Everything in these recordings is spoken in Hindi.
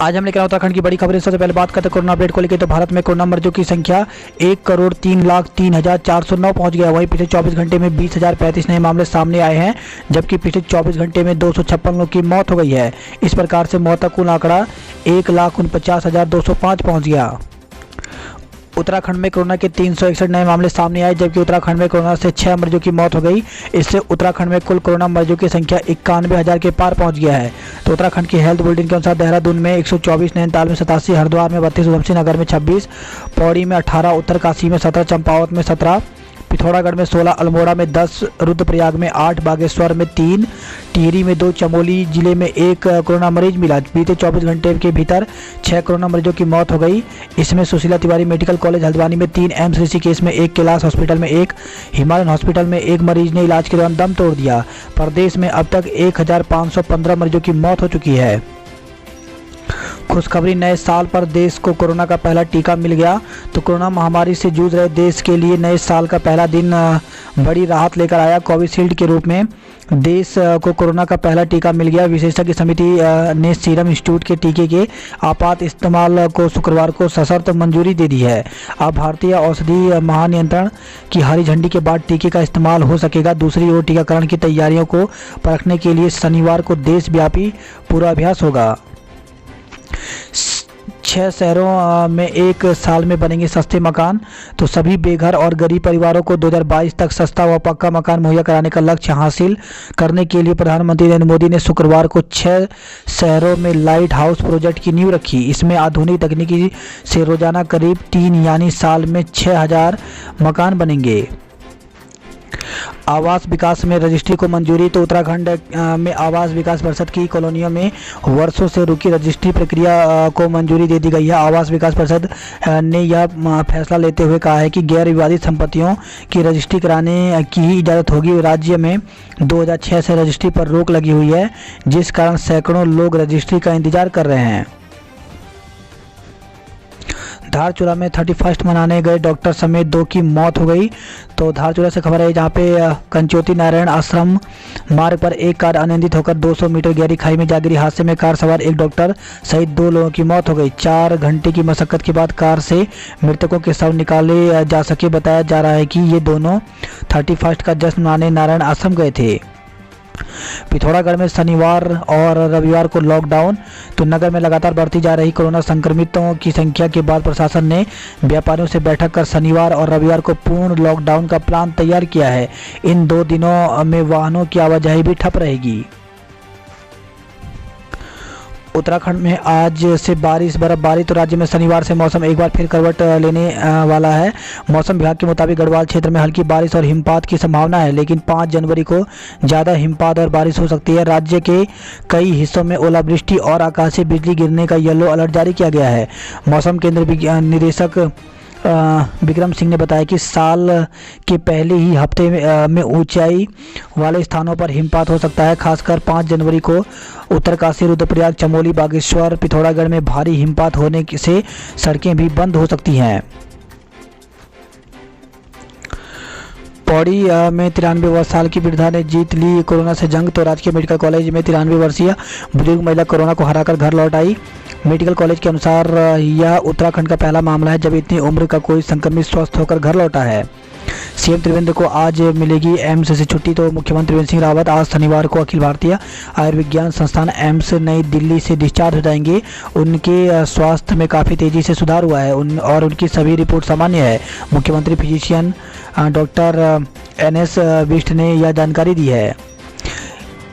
आज हम लेकर आए उत्तराखंड की बड़ी खबरें। सबसे पहले बात करते हैं कोरोना अपडेट को लेकर। तो भारत में कोरोना मरीजों की संख्या 1,03,03,409 पहुंच गया। वहीं पिछले 24 घंटे में 20,035 नए मामले सामने आए हैं, जबकि पिछले 24 घंटे में 256 लोगों की मौत हो गई है। इस प्रकार से मौत का कुल आंकड़ा 1,49,205 पहुँच गया। उत्तराखंड में कोरोना के 361 नए मामले सामने आए, जबकि उत्तराखंड में कोरोना से 6 मरीजों की मौत हो गई। इससे उत्तराखंड में कुल कोरोना मरीजों की संख्या 91,000 के पार पहुंच गया है। तो उत्तराखंड की हेल्थ बुलेटिन के अनुसार देहरादून में 124, नैनीताल में 87, हरिद्वार में 32, उधमसिंह नगर में 26, पौड़ी में 18, उत्तरकाशी में 17, चंपावत में 17, पिथौरागढ़ में 16, अल्मोड़ा में 10, रुद्रप्रयाग में 8, बागेश्वर में 3, टिहरी में 2, चमोली जिले में 1 कोरोना मरीज मिला। बीते 24 घंटे के भीतर 6 कोरोना मरीजों की मौत हो गई। इसमें सुशीला तिवारी मेडिकल कॉलेज हल्द्वानी में 3, एम्स ऋषिकेश में 1, कैलाश हॉस्पिटल में 1, हिमालयन हॉस्पिटल में 1 मरीज ने इलाज के दौरान दम तोड़ दिया। प्रदेश में अब तक 1,515 मरीजों की मौत हो चुकी है। खुशखबरी, नए साल पर देश को कोरोना का पहला टीका मिल गया। तो कोरोना महामारी से जूझ रहे देश के लिए नए साल का पहला दिन बड़ी राहत लेकर आया। कोविशील्ड के रूप में देश को कोरोना का पहला टीका मिल गया। विशेषज्ञ समिति ने सीरम इंस्टीट्यूट के टीके के आपात इस्तेमाल को शुक्रवार को सशर्त मंजूरी दे दी है। अब भारतीय औषधि महानियंत्रण की हरी झंडी के बाद टीके का इस्तेमाल हो सकेगा। दूसरी ओर टीकाकरण की तैयारियों को परखने के लिए शनिवार को देशव्यापी पूर्वाभ्यास होगा। 6 शहरों में 1 साल में बनेंगे सस्ते मकान। तो सभी बेघर और गरीब परिवारों को 2022 तक सस्ता व पक्का मकान मुहैया कराने का लक्ष्य हासिल करने के लिए प्रधानमंत्री नरेंद्र मोदी ने शुक्रवार को 6 शहरों में लाइट हाउस प्रोजेक्ट की नींव रखी। इसमें आधुनिक तकनीकी से रोजाना करीब 3 यानी साल में 6,000 मकान बनेंगे। आवास विकास में रजिस्ट्री को मंजूरी। तो उत्तराखंड में आवास विकास परिषद की कॉलोनियों में वर्षों से रुकी रजिस्ट्री प्रक्रिया को मंजूरी दे दी गई है। आवास विकास परिषद ने यह फैसला लेते हुए कहा है कि गैर विवादित संपत्तियों की रजिस्ट्री कराने की ही इजाज़त होगी। राज्य में 2006 से रजिस्ट्री पर रोक लगी हुई है, जिस कारण सैकड़ों लोग रजिस्ट्री का इंतजार कर रहे हैं। धारचूला में 31st मनाने गए डॉक्टर समेत 2 की मौत हो गई। तो धारचूला से खबर है, जहां पे कंचोती नारायण आश्रम मार्ग पर एक कार अनियंत्रित होकर 200 मीटर गहरी खाई में जा गिरी। हादसे में कार सवार एक डॉक्टर सहित 2 लोगों की मौत हो गई। 4 घंटे की मशक्कत के बाद कार से मृतकों के शव निकाले जा सके। बताया जा रहा है कि ये दोनों 31st का जश्न मनाने नारायण आश्रम गए थे। पिथौरागढ़ में शनिवार और रविवार को लॉकडाउन। तो नगर में लगातार बढ़ती जा रही कोरोना संक्रमितों की संख्या के बाद प्रशासन ने व्यापारियों से बैठक कर शनिवार और रविवार को पूर्ण लॉकडाउन का प्लान तैयार किया है। इन 2 दिनों में वाहनों की आवाजाही भी ठप रहेगी। उत्तराखंड में आज से बारिश बर्फबारी। तो राज्य में शनिवार से मौसम एक बार फिर करवट लेने वाला है। मौसम विभाग के मुताबिक गढ़वाल क्षेत्र में हल्की बारिश और हिमपात की संभावना है, लेकिन 5 जनवरी को ज़्यादा हिमपात और बारिश हो सकती है। राज्य के कई हिस्सों में ओलावृष्टि और आकाशीय बिजली गिरने का येलो अलर्ट जारी किया गया है। मौसम केंद्र निदेशक विक्रम सिंह ने बताया कि साल के पहले ही हफ्ते में ऊंचाई वाले स्थानों पर हिमपात हो सकता है। खासकर 5 जनवरी को उत्तरकाशी, रुद्रप्रयाग, चमोली, बागेश्वर, पिथौरागढ़ में भारी हिमपात होने से सड़कें भी बंद हो सकती हैं। पौड़ी में 93 साल की वृद्धा ने जीत ली कोरोना से जंग। तो राजकीय मेडिकल कॉलेज में 93 वर्षीय बुजुर्ग महिला कोरोना को हराकर घर लौट आई। मेडिकल कॉलेज के अनुसार यह उत्तराखंड का पहला मामला है जब इतनी उम्र का कोई संक्रमित स्वस्थ होकर घर लौटा है। सीएम त्रिवेंद्र को आज मिलेगी एम्स से छुट्टी। तो मुख्यमंत्री त्रिवेंद्र सिंह रावत आज शनिवार को अखिल भारतीय आयुर्विज्ञान संस्थान एम्स नई दिल्ली से डिस्चार्ज हो जाएंगे। उनके स्वास्थ्य में काफ़ी तेज़ी से सुधार हुआ है और उनकी सभी रिपोर्ट सामान्य है। मुख्यमंत्री फिजिशियन डॉक्टर NS बिष्ट ने यह जानकारी दी है।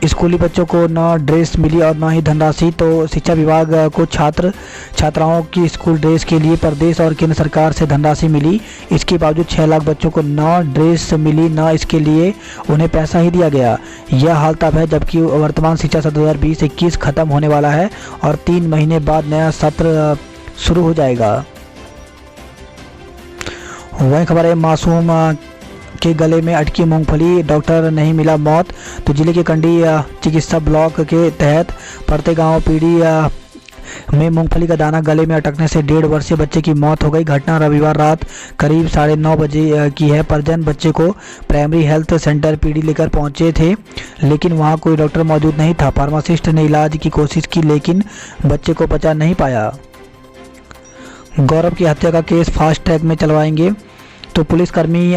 स्कूली बच्चों को न ड्रेस मिली और न ही धनराशि। तो शिक्षा विभाग को छात्र छात्राओं की स्कूल ड्रेस के लिए प्रदेश और केंद्र सरकार से धनराशि मिली। इसके बावजूद 6 लाख बच्चों को न ड्रेस मिली न इसके लिए उन्हें पैसा ही दिया गया। यह हाल तब है जबकि वर्तमान शिक्षा सत्र 2020-21 खत्म होने वाला है और 3 महीने बाद नया सत्र शुरू हो जाएगा। वही खबर है, मासूम के गले में अटकी मूंगफली, डॉक्टर नहीं मिला मौत। तो जिले के कंडी चिकित्सा ब्लॉक के तहत पड़ते गांव पीड़ी में मूंगफली का दाना गले में अटकने से 1.5 वर्षीय बच्चे की मौत हो गई। घटना रविवार रात करीब 9:30 बजे की है। परिजन बच्चे को प्राइमरी हेल्थ सेंटर पीडी लेकर पहुंचे थे, लेकिन वहां कोई डॉक्टर मौजूद नहीं था। फार्मासिस्ट ने इलाज की कोशिश की, लेकिन बच्चे को बचा नहीं पाया। गौरव की हत्या का केस फास्ट ट्रैक में चलवाएंगे। तो पुलिसकर्मी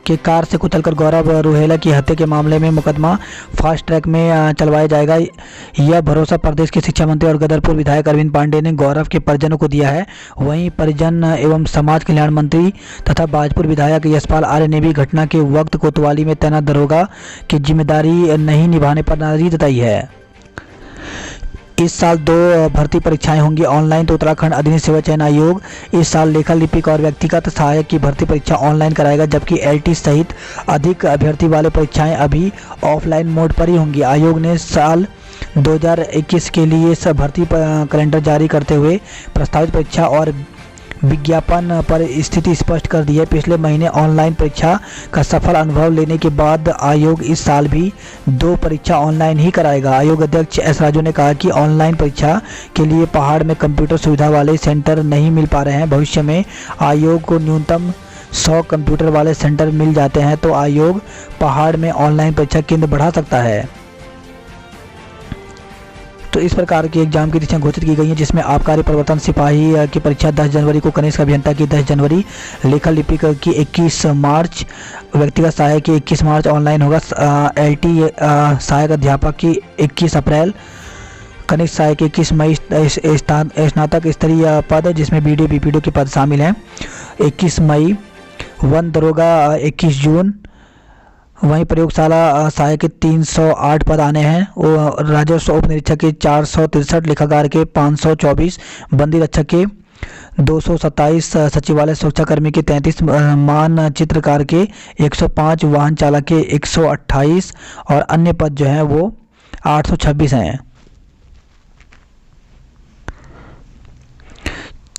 के कार से कुचलकर गौरव रुहेला की हत्या के मामले में मुकदमा फास्ट ट्रैक में चलवाया जाएगा। यह भरोसा प्रदेश के शिक्षा मंत्री और गदरपुर विधायक अरविंद पांडे ने गौरव के परिजनों को दिया है। वहीं परिजन एवं समाज कल्याण मंत्री तथा बाजपुर विधायक यशपाल आर्य ने भी घटना के वक्त कोतवाली में तैनात दरोगा की जिम्मेदारी नहीं निभाने पर नाराजगी जताई है। इस साल 2 भर्ती परीक्षाएं होंगी ऑनलाइन। तो उत्तराखंड अधीनस्थ सेवा चयन आयोग इस साल लेखा लिपिक और व्यक्तिगत सहायक की भर्ती परीक्षा ऑनलाइन कराएगा, जबकि एलटी सहित अधिक अभ्यर्थी वाले परीक्षाएं अभी ऑफलाइन मोड पर ही होंगी। आयोग ने साल 2021 के लिए भर्ती कैलेंडर जारी करते हुए प्रस्तावित परीक्षा और विज्ञापन पर स्थिति स्पष्ट कर दी है। पिछले महीने ऑनलाइन परीक्षा का सफल अनुभव लेने के बाद आयोग इस साल भी 2 परीक्षा ऑनलाइन ही कराएगा। आयोग अध्यक्ष एस राजू ने कहा कि ऑनलाइन परीक्षा के लिए पहाड़ में कंप्यूटर सुविधा वाले सेंटर नहीं मिल पा रहे हैं। भविष्य में आयोग को न्यूनतम 100 कंप्यूटर वाले सेंटर मिल जाते हैं तो आयोग पहाड़ में ऑनलाइन परीक्षा केंद्र बढ़ा सकता है। तो इस प्रकार की एग्जाम की तिथियां घोषित की गई हैं, जिसमें आबकारी परिवर्तन सिपाही की परीक्षा 10 जनवरी को, कनिष्ठ अभियंता की 10 जनवरी, लेखा लिपिक की 21 मार्च, व्यक्तिगत सहायक की 21 मार्च ऑनलाइन होगा, एलटी सहायक अध्यापक की 21 अप्रैल, कनिष्ठ सहायक की 21 मई, स्नातक स्तरीय पद जिसमें बीडीओ बीपीडीओ के पद शामिल हैं 21 मई, वन दरोगा 21 जून। वहीं प्रयोगशाला सहायक के 308 पद आने हैं। राजस्व उप निरीक्षक के 463, लेखाकार के 524, बंदी रक्षक के 227, सचिवालय सुरक्षाकर्मी के 33, मानचित्रकार के 105, वाहन चालक के 128 और अन्य पद जो हैं वो 826 हैं।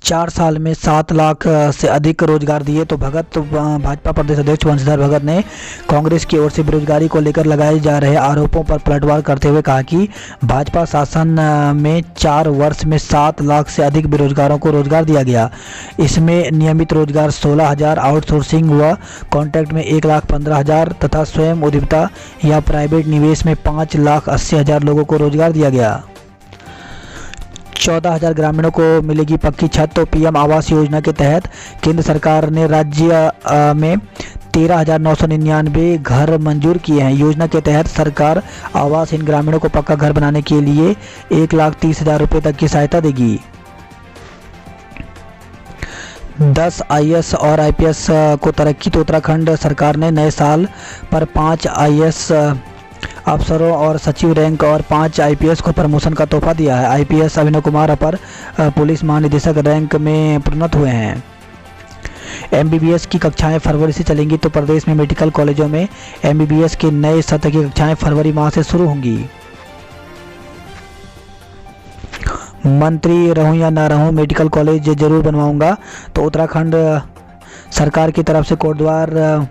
4 साल में 7 लाख से अधिक रोजगार दिए। तो भाजपा प्रदेश अध्यक्ष वंशीधर भगत ने कांग्रेस की ओर से बेरोजगारी को लेकर लगाए जा रहे आरोपों पर पलटवार करते हुए कहा कि भाजपा शासन में 4 वर्ष में 7 लाख से अधिक बेरोजगारों को रोजगार दिया गया। इसमें नियमित रोजगार 16,000, आउटसोर्सिंग व कॉन्ट्रैक्ट में 1,15,000 तथा स्वयं उद्यमिता या प्राइवेट निवेश में 5,80,000 लोगों को रोजगार दिया गया। 14,000 ग्रामीणों को मिलेगी पक्की छत। तो पीएम आवास योजना के तहत केंद्र सरकार ने राज्य में 13,999 घर मंजूर किए हैं। योजना के तहत सरकार आवासहीन ग्रामीणों को पक्का घर बनाने के लिए 1,30,000 रुपये तक की सहायता देगी। 10 आईएएस और आईपीएस को तरक्की। तो उत्तराखंड सरकार ने नए साल पर 5 आईएएस अफसरों और सचिव रैंक और 5 आईपीएस को प्रमोशन का तोहफा दिया है। आईपीएस अभिनव कुमार अपर पुलिस महानिदेशक रैंक में प्रोन्नत हुए हैं। एमबीबीएस की कक्षाएं फरवरी से चलेंगी। तो प्रदेश में मेडिकल कॉलेजों में एमबीबीएस के नए सत्र की कक्षाएं फरवरी माह से शुरू होंगी। मंत्री रहूं या ना रहूं, मेडिकल कॉलेज जरूर बनवाऊंगा। तो उत्तराखंड सरकार की तरफ से कोटद्वार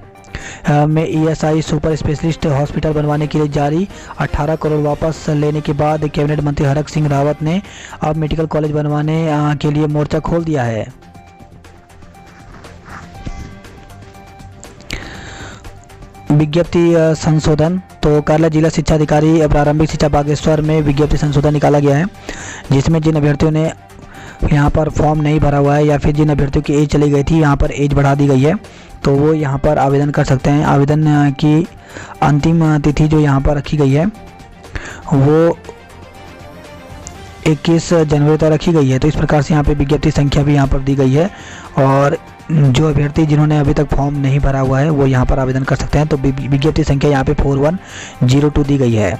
में ईएसआई सुपर स्पेशलिस्ट हॉस्पिटल बनवाने के लिए जारी 18 करोड़ वापस लेने के बाद कैबिनेट मंत्री हरक सिंह रावत ने अब मेडिकल कॉलेज बनवाने के लिए मोर्चा खोल दिया है। विज्ञप्ति संशोधन। तो कार्यालय जिला शिक्षा अधिकारी प्रारंभिक शिक्षा बागेश्वर में विज्ञप्ति संशोधन निकाला गया है, जिसमें जिन अभ्यर्थियों ने यहाँ पर फॉर्म नहीं भरा हुआ है या फिर जिन अभ्यर्थियों की एज चली गई थी, यहाँ पर एज बढ़ा दी गई है, तो वो यहाँ पर आवेदन कर सकते हैं। आवेदन की अंतिम तिथि जो यहाँ पर रखी गई है वो 21 जनवरी तक रखी गई है। तो इस प्रकार से यहाँ पे विज्ञप्ति संख्या भी यहाँ पर दी गई है और जो अभ्यर्थी जिन्होंने अभी तक फॉर्म नहीं भरा हुआ है वो यहाँ पर आवेदन कर सकते हैं। तो विज्ञप्ति संख्या यहाँ पे 4102 दी गई है।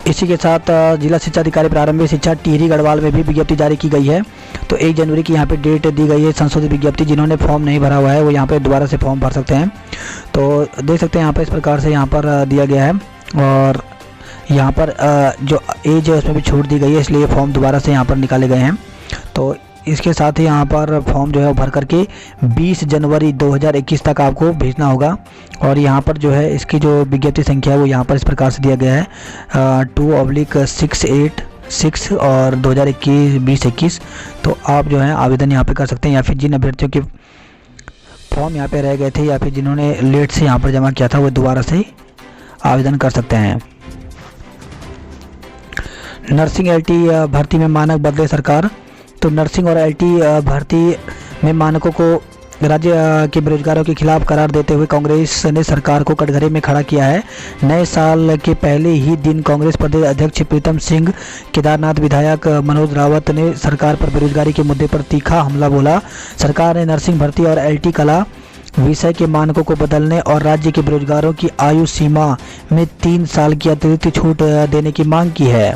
इसी के साथ जिला शिक्षा अधिकारी प्रारंभिक शिक्षा टिहरी गढ़वाल में भी विज्ञप्ति जारी की गई है। तो 1 जनवरी की यहाँ पे डेट दी गई है। संशोधित विज्ञप्ति, जिन्होंने फॉर्म नहीं भरा हुआ है वो यहाँ पे दोबारा से फॉर्म भर सकते हैं। तो देख सकते हैं यहाँ पर इस प्रकार से यहाँ पर दिया गया है और यहाँ पर जो एज है उसमें भी छूट दी गई है, इसलिए फॉर्म दोबारा से यहाँ पर निकाले गए हैं। तो इसके साथ ही यहाँ पर फॉर्म जो है वो भर करके 20 जनवरी 2021 तक आपको भेजना होगा। और यहाँ पर जो है इसकी जो विज्ञप्ति संख्या है वो यहाँ पर इस प्रकार से दिया गया है 2/68 2006 और 2021 तो आप जो है आवेदन यहाँ पे कर सकते हैं, या फिर जिन अभ्यर्थियों के फॉर्म यहाँ पे रह गए थे या फिर जिन्होंने लेट से यहाँ पर जमा किया था वो दोबारा से आवेदन कर सकते हैं। नर्सिंग एलटी भर्ती में मानक बदले सरकार। तो नर्सिंग और एलटी भर्ती में मानकों को राज्य के बेरोजगारों के खिलाफ करार देते हुए कांग्रेस ने सरकार को कटघरे में खड़ा किया है। नए साल के पहले ही दिन कांग्रेस प्रदेश अध्यक्ष प्रीतम सिंह, केदारनाथ विधायक मनोज रावत ने सरकार पर बेरोजगारी के मुद्दे पर तीखा हमला बोला। सरकार ने नर्सिंग भर्ती और एलटी कला विषय के मानकों को बदलने और राज्य के बेरोजगारों की आयु सीमा में 3 साल की अतिरिक्त छूट देने की मांग की है।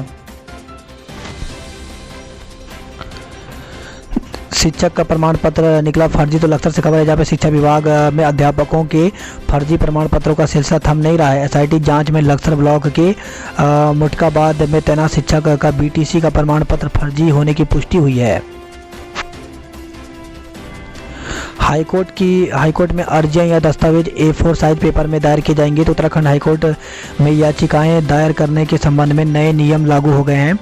शिक्षक का प्रमाण पत्र निकला फर्जी। तो लखसर से खबर है जहाँ पे शिक्षा विभाग में अध्यापकों के फर्जी प्रमाण पत्रों का सिलसिला थम नहीं रहा है। एसआईटी जांच में लखसर ब्लॉक के मुटकाबाद में तैनात शिक्षक का बीटीसी का प्रमाण पत्र फर्जी होने की पुष्टि हुई है। हाईकोर्ट में अर्जियां या दस्तावेज A4 साइज पेपर में दायर किए जाएंगे। तो उत्तराखंड हाईकोर्ट में याचिकाएं दायर करने के संबंध में नए नियम लागू हो गए हैं।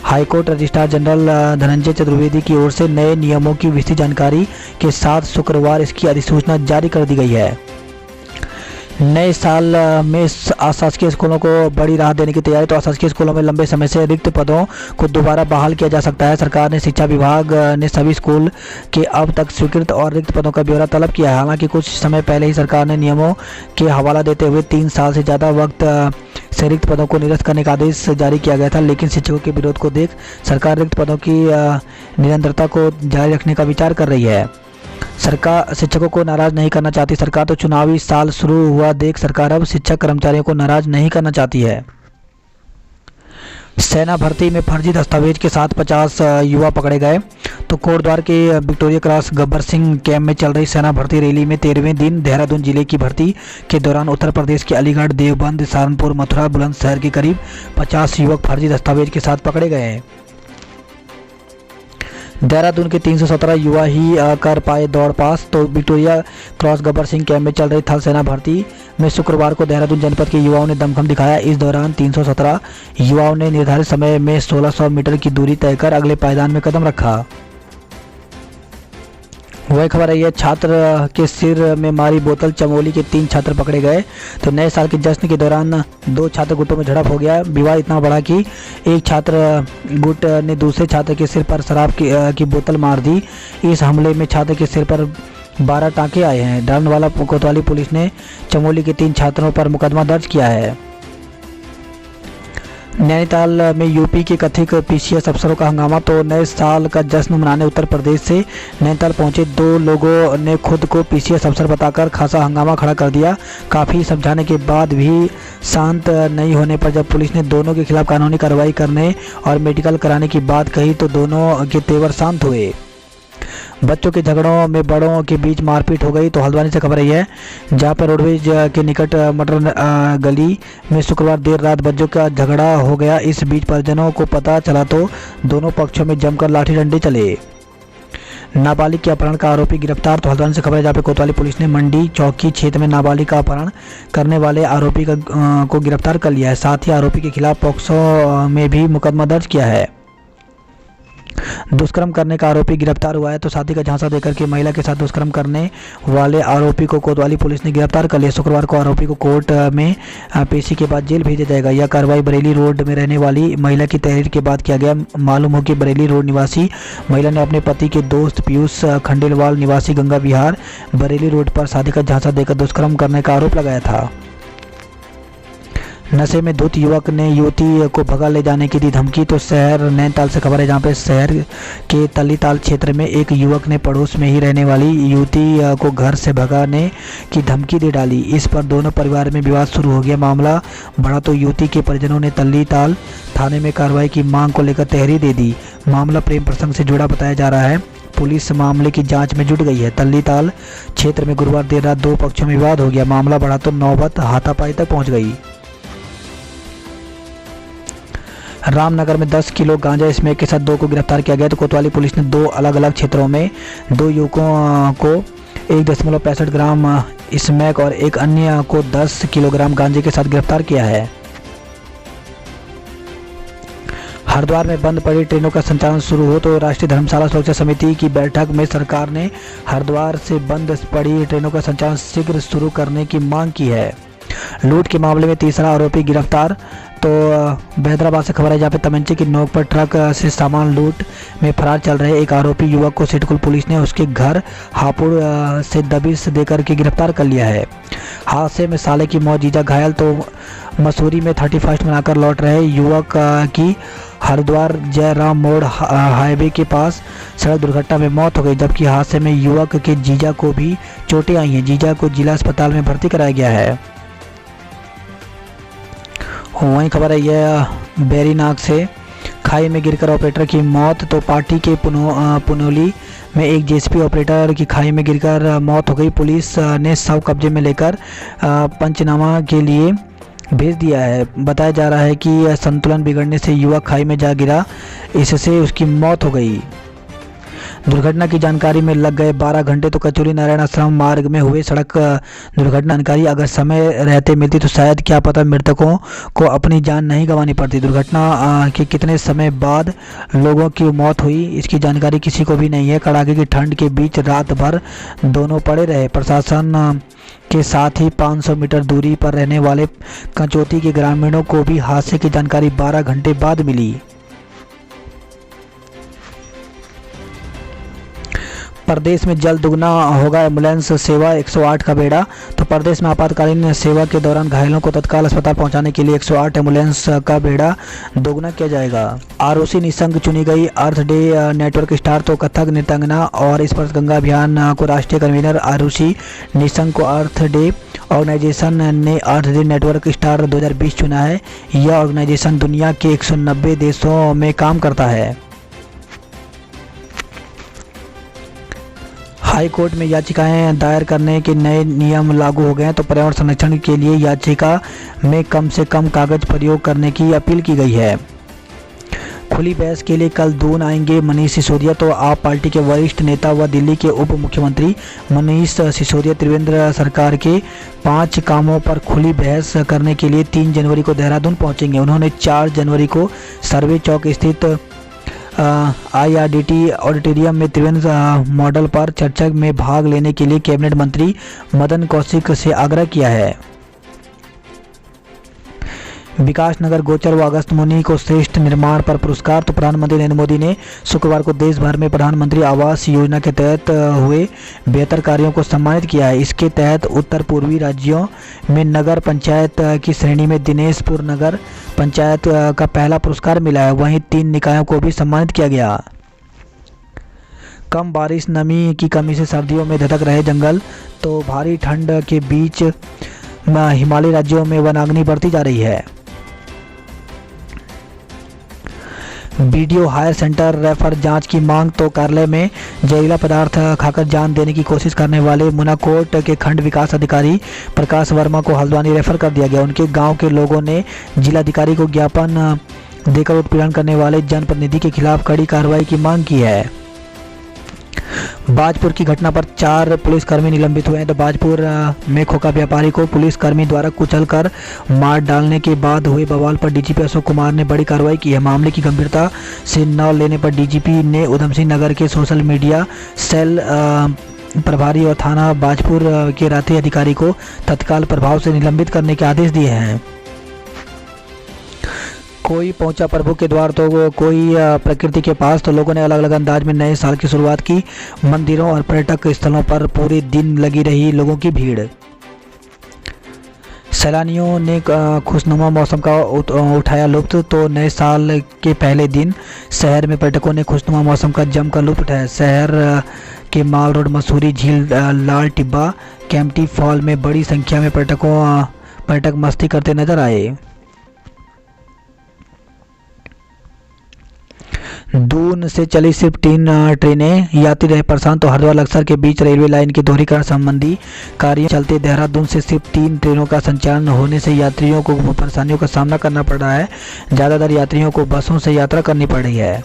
High court registrar general Dhananjay Chaturvedi की ओर से नए नियमों की विस्तृत जानकारी के साथ शुक्रवार इसकी अधिसूचना जारी कर दी गई है। नए साल में अशासकीय स्कूलों को बड़ी राहत देने की तैयारी। तो अशासकीय स्कूलों में लंबे समय से रिक्त पदों को दोबारा बहाल किया जा सकता है। सरकार ने शिक्षा विभाग ने सभी स्कूल के अब तक स्वीकृत और रिक्त पदों का ब्यौरा तलब किया है। हालांकि कुछ समय पहले ही सरकार ने नियमों के हवाला देते हुए 3 साल से ज़्यादा वक्त से रिक्त पदों को निरस्त करने का आदेश जारी किया गया था, लेकिन शिक्षकों के विरोध को देख सरकार रिक्त पदों की निरंतरता को जारी रखने का विचार कर रही है। सरकार शिक्षकों को नाराज नहीं करना चाहती। सरकार तो चुनावी साल शुरू हुआ देख सरकार अब शिक्षक कर्मचारियों को नाराज नहीं करना चाहती है। सेना भर्ती में फर्जी दस्तावेज के साथ 50 युवा पकड़े गए। तो कोटद्वार के Victoria cross Gabbar Singh camp में चल रही सेना भर्ती रैली में 13वें दिन देहरादून जिले की भर्ती के दौरान उत्तर प्रदेश के अलीगढ़, देवबंद, सहारनपुर, मथुरा, बुलंदशहर के करीब 50 युवक फर्जी दस्तावेज के साथ पकड़े गए हैं। देहरादून के 317 युवा ही कर पाए दौड़ पास। तो Victoria cross Gabbar Singh camp में चल रही थल सेना भर्ती में शुक्रवार को देहरादून जनपद के युवाओं ने दमखम दिखाया। इस दौरान 317 युवाओं ने निर्धारित समय में 1600 मीटर की दूरी तय कर अगले पायदान में कदम रखा। वही खबर है, यह छात्र के सिर में मारी बोतल, चमोली के 3 छात्र पकड़े गए। तो नए साल के जश्न के दौरान 2 छात्र गुटों में झड़प हो गया। विवाद इतना बढ़ा कि एक छात्र गुट ने दूसरे छात्र के सिर पर शराब की बोतल मार दी। इस हमले में छात्र के सिर पर 12 टाँके आए हैं। डरनवाला कोतवाली पुलिस ने चमोली के 3 छात्रों पर मुकदमा दर्ज किया है। नैनीताल में यूपी के कथित पीसीएस अफसरों का हंगामा। तो नए साल का जश्न मनाने उत्तर प्रदेश से नैनीताल पहुंचे 2 लोगों ने खुद को पीसीएस अफसर बताकर खासा हंगामा खड़ा कर दिया। काफ़ी समझाने के बाद भी शांत नहीं होने पर जब पुलिस ने दोनों के खिलाफ कानूनी कार्रवाई करने और मेडिकल कराने की बात कही तो दोनों के तेवर शांत हुए। बच्चों के झगड़ों में बड़ों के बीच मारपीट हो गई। तो हल्द्वानी से खबर है जहां पर रोडवेज के निकट मटर गली में शुक्रवार देर रात बच्चों का झगड़ा हो गया। इस बीच परिजनों को पता चला तो दोनों पक्षों में जमकर लाठी डंडे चले। नाबालिग के अपहरण का आरोपी गिरफ्तार। तो हल्द्वानी से खबर है जहाँ पे कोतवाली पुलिस ने मंडी चौकी क्षेत्र में नाबालिग का अपहरण करने वाले आरोपी को गिरफ्तार कर लिया है। साथ ही आरोपी के खिलाफ पॉक्सो में भी मुकदमा दर्ज किया है। दुष्कर्म करने का आरोपी गिरफ्तार हुआ है। तो साथी का झांसा देकर के महिला के साथ दुष्कर्म करने वाले आरोपी को कोतवाली पुलिस ने गिरफ्तार कर लिया। शुक्रवार को आरोपी को कोर्ट में पेशी के बाद जेल भेजा जाएगा। यह कार्रवाई बरेली रोड में रहने वाली महिला की तहरीर के बाद किया गया। मालूम हो कि बरेली रोड निवासी महिला ने अपने पति के दोस्त पीयूष खंडेलवाल निवासी गंगा विहार बरेली रोड पर शादी का झांसा देकर दुष्कर्म करने का आरोप लगाया था। नशे में धुत युवक ने युवती को भगा ले जाने की दी धमकी। तो शहर नैनीताल से खबर है जहां पे शहर के तलीताल क्षेत्र में एक युवक ने पड़ोस में ही रहने वाली युवती को घर से भगाने की धमकी दे डाली। इस पर दोनों परिवार में विवाद शुरू हो गया। मामला बढ़ा तो युवती के परिजनों ने तलीताल थाने में कार्रवाई की मांग को लेकर तहरीर दे दी। मामला प्रेम प्रसंग से जुड़ा बताया जा रहा है। पुलिस मामले की जांच में जुट गई है। तल्लीताल क्षेत्र में गुरुवार देर रात 2 पक्षों में विवाद हो गया। मामला बढ़ा तो नौबत हाथापाई तक पहुंच गई। रामनगर में 10 किलो गांजा स्मैक के साथ 2 को गिरफ्तार किया गया। तो कोतवाली पुलिस ने 2 अलग अलग क्षेत्रों में 2 युवकों को 1.65 ग्राम स्मैक और एक अन्य को 10 किलोग्राम गांजे के साथ गिरफ्तार किया है। हरिद्वार में बंद पड़ी ट्रेनों का संचालन शुरू हो तो राष्ट्रीय धर्मशाला सुरक्षा समिति की बैठक में सरकार ने हरिद्वार से बंद पड़ी ट्रेनों का संचालन शीघ्र शुरू करने की मांग की है। लूट के मामले में तीसरा आरोपी गिरफ्तार। तो हैदराबाद से खबर है, जहाँ पे तमंचे की नोक पर ट्रक से सामान लूट में फरार चल रहे एक आरोपी युवक को सिडकुल पुलिस ने उसके घर हापुड़ से दबिश देकर के गिरफ्तार कर लिया है। हादसे में साले की मौत, जीजा घायल। तो मसूरी में 31st मनाकर लौट रहे युवक की हरिद्वार जयराम मोड़ हाईवे के पास सड़क दुर्घटना में मौत हो गई, जबकि हादसे में युवक के जीजा को भी चोटें आई हैं। जीजा को जिला अस्पताल में भर्ती कराया गया है। वहीं खबर है यह बेरीनाग से खाई में गिरकर ऑपरेटर की मौत। तो पार्टी के पुनौली में एक जेसीबी ऑपरेटर की खाई में गिरकर मौत हो गई। पुलिस ने शव कब्जे में लेकर पंचनामा के लिए भेज दिया है। बताया जा रहा है कि संतुलन बिगड़ने से युवक खाई में जा गिरा, इससे उसकी मौत हो गई। दुर्घटना की जानकारी में लग गए 12 घंटे। तो कचौली नारायण आश्रम मार्ग में हुए सड़क दुर्घटना जानकारी अगर समय रहते मिलती तो शायद क्या पता मृतकों को अपनी जान नहीं गंवानी पड़ती। दुर्घटना के कितने समय बाद लोगों की मौत हुई, इसकी जानकारी किसी को भी नहीं है। कड़ाके की ठंड के बीच रात भर दोनों पड़े रहे। प्रशासन के साथ ही 500 मीटर दूरी पर रहने वाले कंचोती के ग्रामीणों को भी हादसे की जानकारी 12 घंटे बाद मिली। प्रदेश में जल्द दुगना होगा एम्बुलेंस सेवा, 108 का बेड़ा। तो प्रदेश में आपातकालीन सेवा के दौरान घायलों को तत्काल अस्पताल पहुंचाने के लिए 108 एम्बुलेंस का बेड़ा दोगुना किया जाएगा। आरुषि निशंक चुनी गई अर्थ डे नेटवर्क स्टार। तो कथक नृत्यांगना और स्पर्श गंगा अभियान को राष्ट्रीय कन्वीनर आरुषि निशंक को अर्थ डे ऑर्गेनाइजेशन ने अर्थ डे नेटवर्क स्टार 2020 चुना है। यह ऑर्गेनाइजेशन दुनिया के 190 देशों में काम करता है। हाई कोर्ट में याचिकाएं दायर करने के नए नियम लागू हो गए हैं। तो पर्यावरण संरक्षण के लिए याचिका में कम से कम कागज प्रयोग करने की अपील की गई है। खुली बहस के लिए कल दून आएंगे मनीष सिसोदिया। तो आप पार्टी के वरिष्ठ नेता व दिल्ली के उप मुख्यमंत्री मनीष सिसोदिया त्रिवेंद्र सरकार के 5 कामों पर खुली बहस करने के लिए 3 जनवरी को देहरादून पहुंचेंगे। उन्होंने 4 जनवरी को सर्वे चौक स्थित IRDT ऑडिटोरियम में त्रिवेंद्र मॉडल पर चर्चा में भाग लेने के लिए कैबिनेट मंत्री मदन कौशिक से आग्रह किया है। विकास नगर गोचर व अगस्त मुनि को श्रेष्ठ निर्माण पर पुरस्कार। तो प्रधानमंत्री नरेंद्र मोदी ने शुक्रवार को देश भर में प्रधानमंत्री आवास योजना के तहत हुए बेहतर कार्यों को सम्मानित किया है। इसके तहत उत्तर पूर्वी राज्यों में नगर पंचायत की श्रेणी में दिनेशपुर नगर पंचायत का पहला पुरस्कार मिला है। वहीं 3 निकायों को भी सम्मानित किया गया। कम बारिश, नमी की कमी से सर्दियों में धधक रहे जंगल। तो भारी ठंड के बीच हिमालयी राज्यों में वनाग्नि बढ़ती जा रही है। वीडियो हायर सेंटर रेफर जांच की मांग। तो कार्यालय में जहरीला पदार्थ खाकर जान देने की कोशिश करने वाले मुनाकोट के खंड विकास अधिकारी प्रकाश वर्मा को हल्द्वानी रेफर कर दिया गया। उनके गांव के लोगों ने जिलाधिकारी को ज्ञापन देकर उत्पीड़न करने वाले जनप्रतिनिधि के खिलाफ कड़ी कार्रवाई की मांग की है। बाजपुर की घटना पर 4 पुलिसकर्मी निलंबित हुए हैं। तो बाजपुर में खोखा व्यापारी को पुलिसकर्मी द्वारा कुचलकर मार डालने के बाद हुए बवाल पर डीजीपी अशोक कुमार ने बड़ी कार्रवाई की है। मामले की गंभीरता से न लेने पर डीजीपी ने उधम सिंह नगर के सोशल मीडिया सेल प्रभारी और थाना बाजपुर के राठी अधिकारी को तत्काल प्रभाव से निलंबित करने के आदेश दिए हैं। कोई पहुंचा प्रभु के द्वार तो कोई प्रकृति के पास। तो लोगों ने अलग अलग अंदाज में नए साल की शुरुआत की। मंदिरों और पर्यटक स्थलों पर पूरे दिन लगी रही लोगों की भीड़। सैलानियों ने खुशनुमा मौसम का उठाया लुत्फ। तो नए साल के पहले दिन शहर में पर्यटकों ने खुशनुमा मौसम का जमकर लुत्फ उठाया। शहर के माल रोड, मसूरी झील, लाल टिब्बा, कैंपटी फॉल में बड़ी संख्या में पर्यटक मस्ती करते नजर आए। दून से चली सिर्फ 3 ट्रेनें, यात्री रहे परेशान। तो हरिद्वार लक्सर के बीच रेलवे लाइन के दोहरीकरण संबंधी कार्य चलते देहरादून से सिर्फ 3 ट्रेनों का संचालन होने से यात्रियों को परेशानियों का सामना करना पड़ रहा है। ज़्यादातर यात्रियों को बसों से यात्रा करनी पड़ रही है।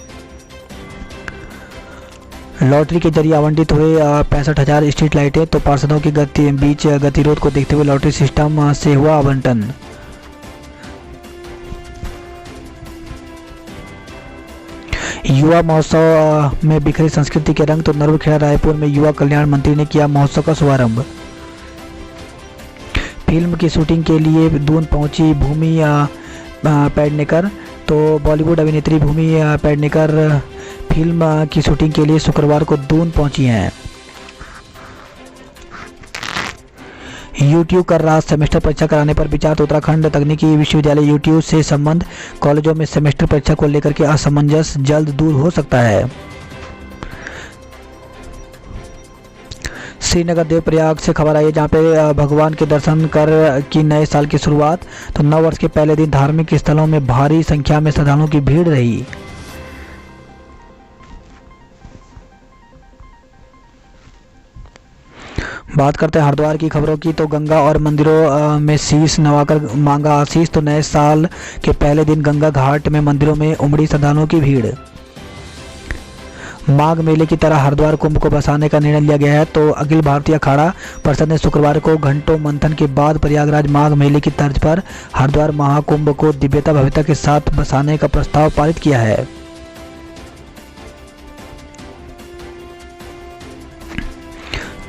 लॉटरी के जरिए आवंटित हुए 65,000 स्ट्रीट लाइटें। तो पार्षदों के बीच गतिरोध को देखते हुए लॉटरी सिस्टम से हुआ आवंटन। युवा महोत्सव में बिखरे संस्कृति के रंग, तो नरुखेड़ा रायपुर में युवा कल्याण मंत्री ने किया महोत्सव का शुभारंभ। फिल्म की शूटिंग के लिए दून पहुंची भूमि पेडनेकर, तो बॉलीवुड अभिनेत्री भूमि पेडनेकर फिल्म की शूटिंग के लिए शुक्रवार को दून पहुंची हैं। यूट्यूब कर रहा सेमेस्टर परीक्षा कराने पर विचार, तो उत्तराखंड तकनीकी विश्वविद्यालय यूट्यूब से संबंध, कॉलेजों में सेमेस्टर परीक्षा को लेकर के असमंजस जल्द दूर हो सकता है। श्रीनगर देवप्रयाग से खबर आई है, जहाँ पे भगवान के दर्शन कर की नए साल की शुरुआत, तो नव वर्ष के पहले दिन धार्मिक स्थलों में भारी संख्या में श्रद्धालुओं की भीड़ रही। बात करते हैं हरिद्वार की खबरों की, तो गंगा और मंदिरों में शीश नवाकर मांगा आशीष, तो नए साल के पहले दिन गंगा घाट में मंदिरों में उमड़ी श्रद्धालुओं की भीड़। माघ मेले की तरह हरिद्वार कुंभ को बसाने का निर्णय लिया गया है, तो अखिल भारतीय अखाड़ा परिषद ने शुक्रवार को घंटों मंथन के बाद प्रयागराज माघ मेले की तर्ज पर हरिद्वार महाकुंभ को दिव्यता भव्यता के साथ बसाने का प्रस्ताव पारित किया है।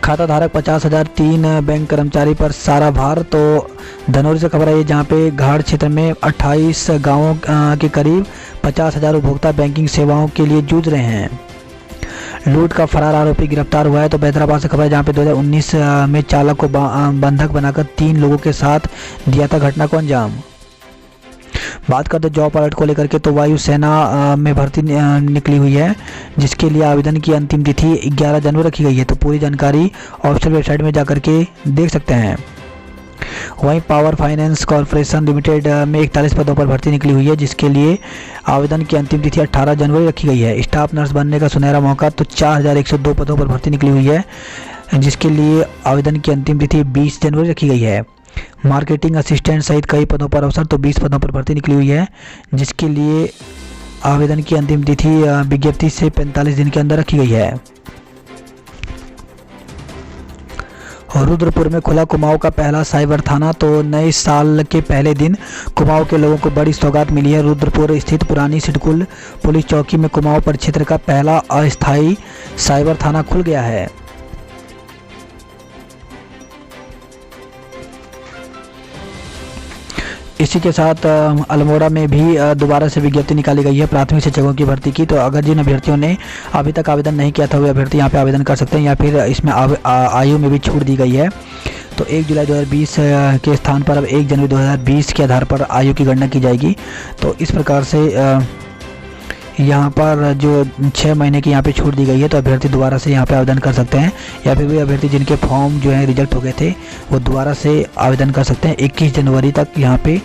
खाता धारक 50,000, 3 बैंक कर्मचारी पर सारा भार, तो धनौरी से खबर आई है, जहाँ पे घाट क्षेत्र में 28 गांवों के करीब 50,000 उपभोक्ता बैंकिंग सेवाओं के लिए जूझ रहे हैं। लूट का फरार आरोपी गिरफ्तार हुआ है, तो हैदराबाद से खबर है, जहाँ पे 2019 में चालक को बंधक बनाकर 3 लोगों के साथ दिया था घटना को अंजाम। बात करते जॉब अलर्ट को लेकर के, तो वायुसेना में भर्ती निकली हुई है, जिसके लिए आवेदन की अंतिम तिथि 11 जनवरी रखी गई है, तो पूरी जानकारी ऑफिशियल वेबसाइट में जाकर के देख सकते हैं। वहीं पावर फाइनेंस कॉर्पोरेशन लिमिटेड में 41 पदों पर भर्ती निकली हुई है, जिसके लिए आवेदन की अंतिम तिथि 18 जनवरी रखी गई है। स्टाफ नर्स बनने का सुनहरा मौका, तो 4102 पदों पर भर्ती निकली हुई है, जिसके लिए आवेदन की अंतिम तिथि 20 जनवरी रखी गई है। मार्केटिंग असिस्टेंट सहित कई पदों पर अवसर, तो 20 पदों पर भर्ती निकली हुई है, जिसके लिए आवेदन की अंतिम तिथि विज्ञप्ति से 45 दिन के अंदर रखी गई है। और रुद्रपुर में खुला कुमाऊं का पहला साइबर थाना, तो नए साल के पहले दिन कुमाऊं के लोगों को बड़ी सौगात मिली है। रुद्रपुर स्थित पुरानी सिडकुल पुलिस चौकी में कुमाऊं परिक्षेत्र का पहला अस्थायी साइबर थाना खुल गया है। इसी के साथ अल्मोड़ा में भी दोबारा से विज्ञप्ति निकाली गई है प्राथमिक शिक्षकों की भर्ती की, तो अगर जिन अभ्यर्थियों ने अभी तक आवेदन नहीं किया था वे अभ्यर्थी यहाँ पे आवेदन कर सकते हैं, या फिर इसमें आयु में भी छूट दी गई है। तो 1 जुलाई 2020 के स्थान पर अब 1 जनवरी 2020 के आधार पर आयु की गणना की जाएगी। तो इस प्रकार से यहाँ पर जो 6 महीने की यहाँ पे छूट दी गई है, तो अभ्यर्थी दोबारा से यहाँ पे आवेदन कर सकते हैं, या फिर वे अभ्यर्थी जिनके फॉर्म जो है रिजेक्ट हो गए थे वो दोबारा से आवेदन कर सकते हैं। 21 जनवरी तक यहाँ पे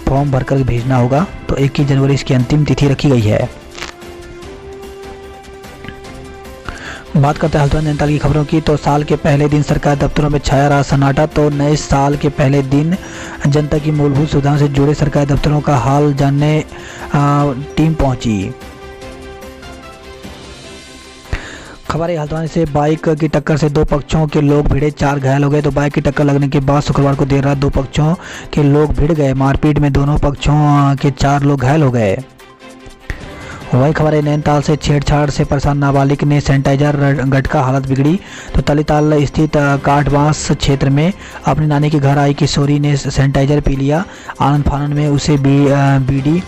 फॉर्म भरकर भेजना होगा, तो 21 जनवरी इसकी अंतिम तिथि रखी गई है। बात करते हैं हल्द्वानी नैनीताल की खबरों की, तो साल के पहले दिन सरकारी दफ्तरों में छाया रहा सन्नाटा, तो नए साल के पहले दिन जनता की मूलभूत सुविधाओं से जुड़े सरकारी दफ्तरों का हाल जानने टीम पहुंची। खबर है हल्द्वानी से, बाइक की टक्कर से 2 पक्षों के लोग भिड़े, 4 घायल हो गए। तो बाइक की टक्कर लगने के बाद शुक्रवार को देर रात 2 पक्षों के लोग भिड़ गए। मारपीट में दोनों पक्षों के 4 लोग घायल हो गए। वही खबर है नैनीताल से, छेड़छाड़ से परेशान नाबालिग ने सैनिटाइजर गटका, हालत बिगड़ी। तो तलीताल स्थित काठबांस क्षेत्र में अपनी नानी के घर आई किशोरी ने सैनिटाइजर पी लिया। आनंद फानंद में उसे बीडी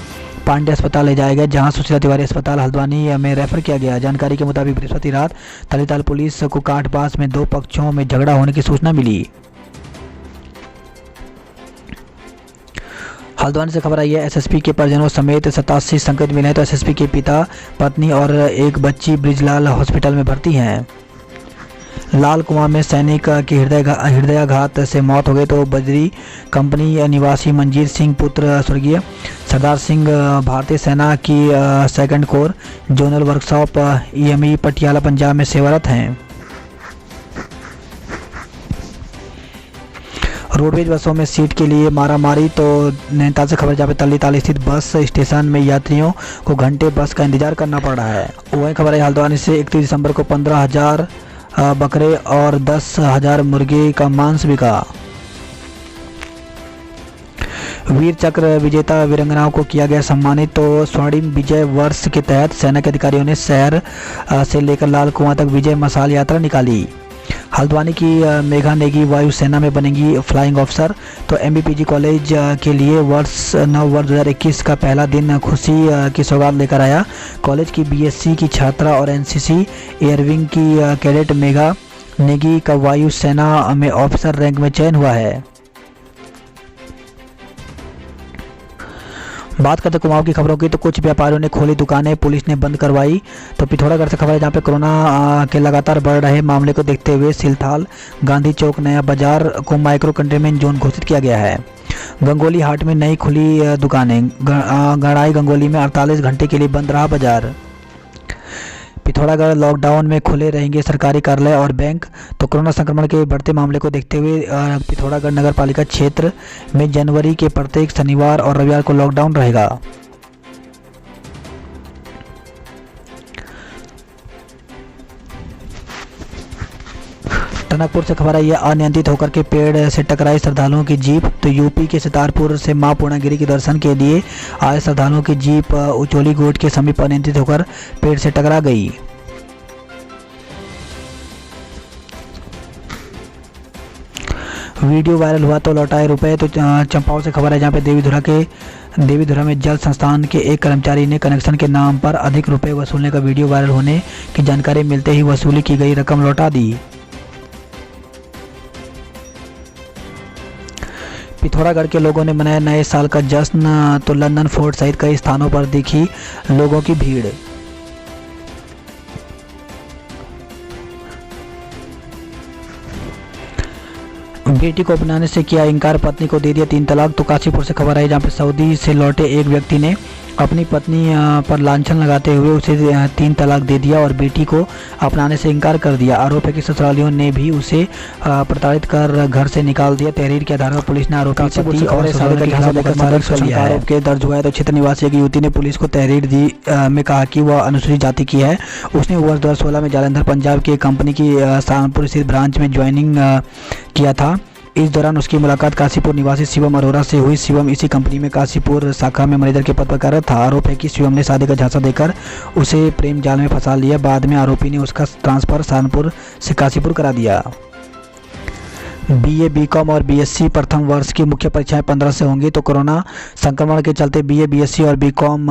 पांडे अस्पताल ले जाया गया, जहां सुशीला तिवारी अस्पताल हल्द्वानी में रेफर किया गया। जानकारी के मुताबिक बृहस्पति रात तलीताल पुलिस को काठबांस में 2 पक्षों में झगड़ा होने की सूचना मिली। हल्द्वानी से खबर आई है, एसएसपी के परिजनों समेत 87 संक्रमित मिले हैं। तो एसएसपी के पिता, पत्नी और एक बच्ची ब्रिजलाल हॉस्पिटल में भर्ती हैं। लाल कुआं में सैनिक की हृदयाघात से मौत हो गई। तो बजरी कंपनी निवासी मंजीर सिंह पुत्र स्वर्गीय सरदार सिंह भारतीय सेना की 2nd core zonal workshop EME Patiala Punjab में सेवारत हैं। रोडवेज बसों में सीट के लिए मारामारी। तो नैनीताल से खबर, जहाँ पे तलीताल स्थित बस स्टेशन में यात्रियों को घंटे बस का इंतजार करना पड़ रहा है। वही खबर है हल्द्वानी से, 31 दिसंबर को 15,000 बकरे और 10,000 मुर्गे का मांस बिका। वीर चक्र विजेता वीरांगनाओं को किया गया सम्मानित। तो स्वर्णिम विजय वर्ष के तहत सेना के अधिकारियों ने शहर से लेकर लाल कुआं तक विजय मशाल यात्रा निकाली। हल्द्वानी की मेघा नेगी वायुसेना में बनेंगी फ्लाइंग ऑफिसर। तो एमबीपीजी कॉलेज के लिए वर्ष 2021 का पहला दिन खुशी की सौगात लेकर आया। कॉलेज की बीएससी की छात्रा और एनसीसी एयरविंग की कैडेट मेघा नेगी का वायुसेना में ऑफिसर रैंक में चयन हुआ है। बात करते कुमाऊं की खबरों की। तो कुछ व्यापारियों ने खोली दुकानें, पुलिस ने बंद करवाई। तो पिथौरागढ़ से खबर है जहां पे कोरोना के लगातार बढ़ रहे मामले को देखते हुए सिलथाल, गांधी चौक, नया बाजार को माइक्रो कंटेनमेंट जोन घोषित किया गया है। गंगोली हाट में नई खुली दुकानें, गड़ाई गंगोली में 48 घंटे के लिए बंद रहा बाजार। पिथौरागढ़ लॉकडाउन में खुले रहेंगे सरकारी कार्यालय और बैंक। तो कोरोना संक्रमण के बढ़ते मामले को देखते हुए पिथौरागढ़ नगर पालिका क्षेत्र में जनवरी के प्रत्येक शनिवार और रविवार को लॉकडाउन रहेगा। टनकपुर से खबर आई है अनियंत्रित होकर के पेड़ से टकराई श्रद्धालुओं की जीप। तो यूपी के सितारपुर से मां पूर्णागिरी के दर्शन के लिए आए श्रद्धालुओं की जीप उचोली गोट के समीप अनियंत्रित होकर पेड़ से टकरा गई। वीडियो वायरल हुआ तो लौटाए रुपए। तो चंपाओं से खबर है जहां पे देवीधुरा में जल संस्थान के एक कर्मचारी ने कनेक्शन के नाम पर अधिक रुपए वसूलने का वीडियो वायरल होने की जानकारी मिलते ही वसूली की गई रकम लौटा दी। पिथौरागढ़ के लोगों ने मनाया नए साल का जश्न। तो लंदन फोर्ट सहित कई स्थानों पर दिखी लोगों की भीड़। बेटी को अपनाने से किया इनकार, पत्नी को दे दिया 3 तलाक। तो काशीपुर से खबर आई जहां पर सऊदी से लौटे एक व्यक्ति ने अपनी पत्नी पर लांछन लगाते हुए उसे 3 तलाक दे दिया और बेटी को अपनाने से इनकार कर दिया। आरोप है कि ससुरालियों ने भी उसे प्रताड़ित कर घर से निकाल दिया। तहरीर के आधार पर पुलिस ने आरोपी पति और ससुराल के खिलाफ आरोप के दर्ज हुआ है। तो क्षेत्र निवासी एक युवती ने पुलिस को तहरीर दी में कहा कि वह अनुसूचित जाति की है। उसने वर्ष 2016 में जालंधर पंजाब की कंपनी की सहारनपुर स्थित ब्रांच में ज्वाइनिंग किया था। इस दौरान उसकी मुलाकात काशीपुर निवासी शिवम अरोरा से हुई। शिवम इसी कंपनी में काशीपुर शाखा में मैनेजर के पद पर कार्यरत था। आरोप है कि शिवम ने शादी का झांसा देकर उसे प्रेम जाल में फंसा लिया। बाद में आरोपी ने उसका ट्रांसफर सहारनपुर से काशीपुर करा दिया। बीए, बीकॉम और बीएससी प्रथम वर्ष की मुख्य परीक्षाएं 15 से होंगी। तो कोरोना संक्रमण के चलते बीए, बीएससी और बीकॉम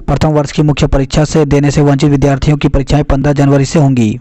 प्रथम वर्ष की मुख्य परीक्षा से देने से वंचित विद्यार्थियों की परीक्षाएं 15 जनवरी से होंगी।